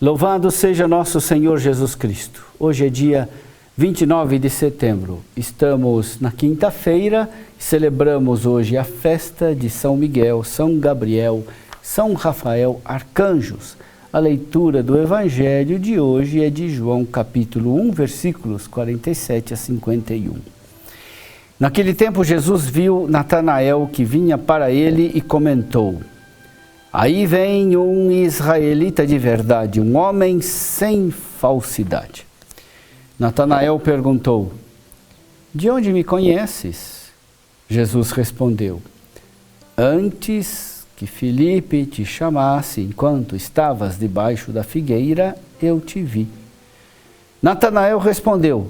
Louvado seja nosso Senhor Jesus Cristo. Hoje é dia 29 de setembro. Estamos na quinta-feira e celebramos hoje a festa de São Miguel, São Gabriel, São Rafael, arcanjos. A leitura do Evangelho de hoje é de João, capítulo 1, versículos 47 a 51. Naquele tempo, Jesus viu Natanael que vinha para ele e comentou: aí vem um israelita de verdade, um homem sem falsidade. Natanael perguntou: de onde me conheces? Jesus respondeu: antes que Filipe te chamasse, enquanto estavas debaixo da figueira, eu te vi. Natanael respondeu: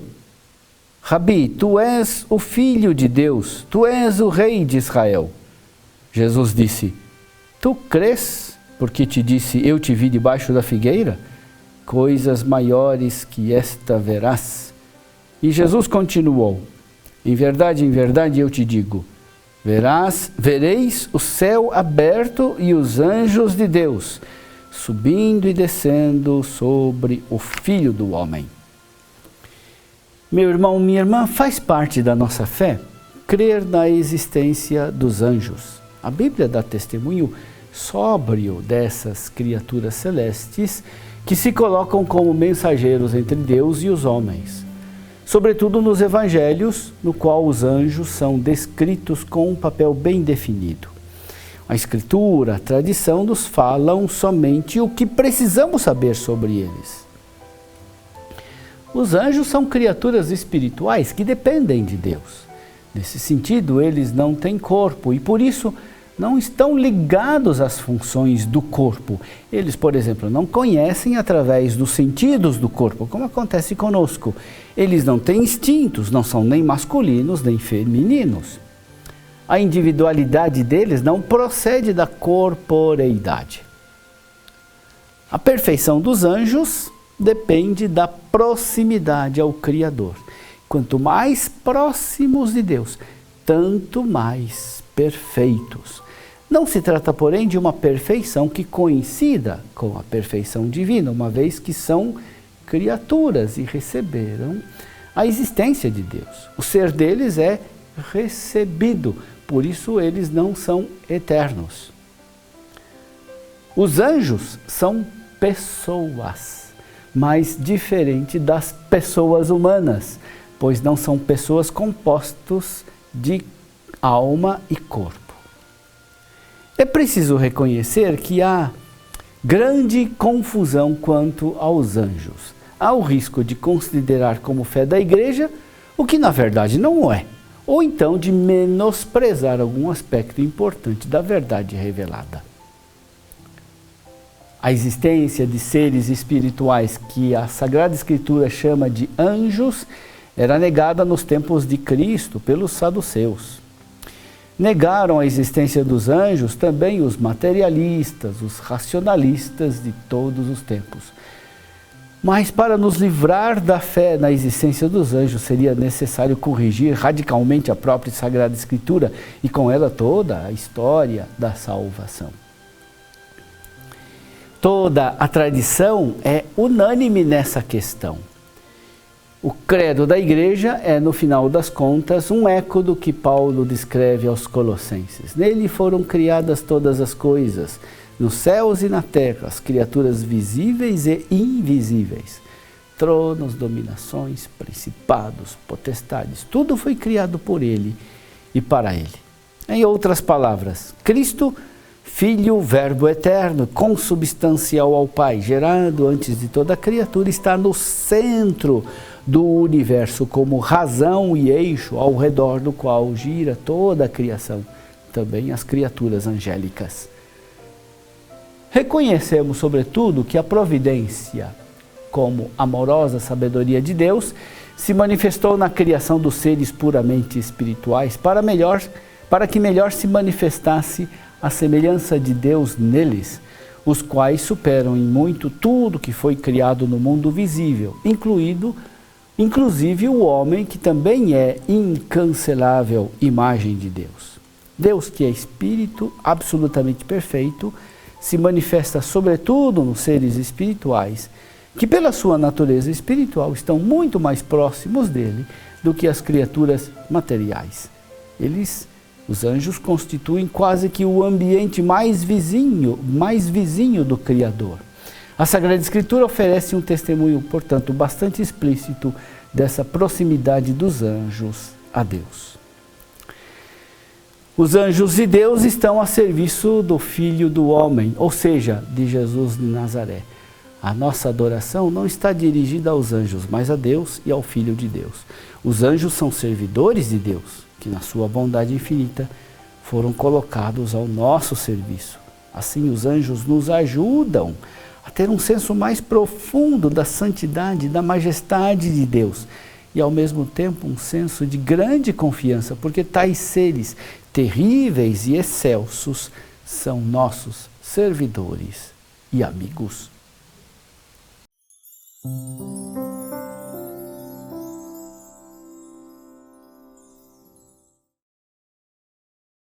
Rabi, tu és o Filho de Deus, tu és o Rei de Israel. Jesus disse: tu crês, porque te disse, eu te vi debaixo da figueira? Coisas maiores que esta verás. E Jesus continuou: em verdade, eu te digo, vereis o céu aberto e os anjos de Deus, subindo e descendo sobre o Filho do Homem. Meu irmão, minha irmã, faz parte da nossa fé crer na existência dos anjos. A Bíblia dá testemunho sóbrio dessas criaturas celestes que se colocam como mensageiros entre Deus e os homens. Sobretudo nos evangelhos, no qual os anjos são descritos com um papel bem definido. A Escritura, a tradição nos falam somente o que precisamos saber sobre eles. Os anjos são criaturas espirituais que dependem de Deus. Nesse sentido, eles não têm corpo e, por isso, não estão ligados às funções do corpo. Eles, por exemplo, não conhecem através dos sentidos do corpo, como acontece conosco. Eles não têm instintos, não são nem masculinos nem femininos. A individualidade deles não procede da corporeidade. A perfeição dos anjos depende da proximidade ao Criador. Quanto mais próximos de Deus, tanto mais perfeitos. Não se trata, porém, de uma perfeição que coincida com a perfeição divina, uma vez que são criaturas e receberam a existência de Deus. O ser deles é recebido, por isso eles não são eternos. Os anjos são pessoas, mas diferente das pessoas humanas, pois não são pessoas compostas de alma e corpo. É preciso reconhecer que há grande confusão quanto aos anjos. Há o risco de considerar como fé da igreja o que na verdade não é, ou então de menosprezar algum aspecto importante da verdade revelada. A existência de seres espirituais que a Sagrada Escritura chama de anjos era negada nos tempos de Cristo pelos saduceus. Negaram a existência dos anjos também os materialistas, os racionalistas de todos os tempos. Mas para nos livrar da fé na existência dos anjos, seria necessário corrigir radicalmente a própria Sagrada Escritura e com ela toda a história da salvação. Toda a tradição é unânime nessa questão. O credo da igreja é, no final das contas, um eco do que Paulo descreve aos Colossenses. Nele foram criadas todas as coisas, nos céus e na terra, as criaturas visíveis e invisíveis. Tronos, dominações, principados, potestades, tudo foi criado por ele e para ele. Em outras palavras, Cristo, Filho, Verbo eterno, consubstancial ao Pai, gerado antes de toda a criatura, está no centro do universo como razão e eixo ao redor do qual gira toda a criação, também as criaturas angélicas. Reconhecemos, sobretudo, que a providência, como amorosa sabedoria de Deus, se manifestou na criação dos seres puramente espirituais para que melhor se manifestasse a semelhança de Deus neles, os quais superam em muito tudo que foi criado no mundo visível, inclusive o homem, que também é incancelável imagem de Deus. Deus, que é Espírito absolutamente perfeito, se manifesta sobretudo nos seres espirituais, que pela sua natureza espiritual estão muito mais próximos dele do que as criaturas materiais. Os anjos, constituem quase que o ambiente mais vizinho do Criador. A Sagrada Escritura oferece um testemunho, portanto, bastante explícito dessa proximidade dos anjos a Deus. Os anjos de Deus estão a serviço do Filho do Homem, ou seja, de Jesus de Nazaré. A nossa adoração não está dirigida aos anjos, mas a Deus e ao Filho de Deus. Os anjos são servidores de Deus, que na sua bondade infinita foram colocados ao nosso serviço. Assim, os anjos nos ajudam a ter um senso mais profundo da santidade, da majestade de Deus e, ao mesmo tempo, um senso de grande confiança, porque tais seres terríveis e excelsos são nossos servidores e amigos.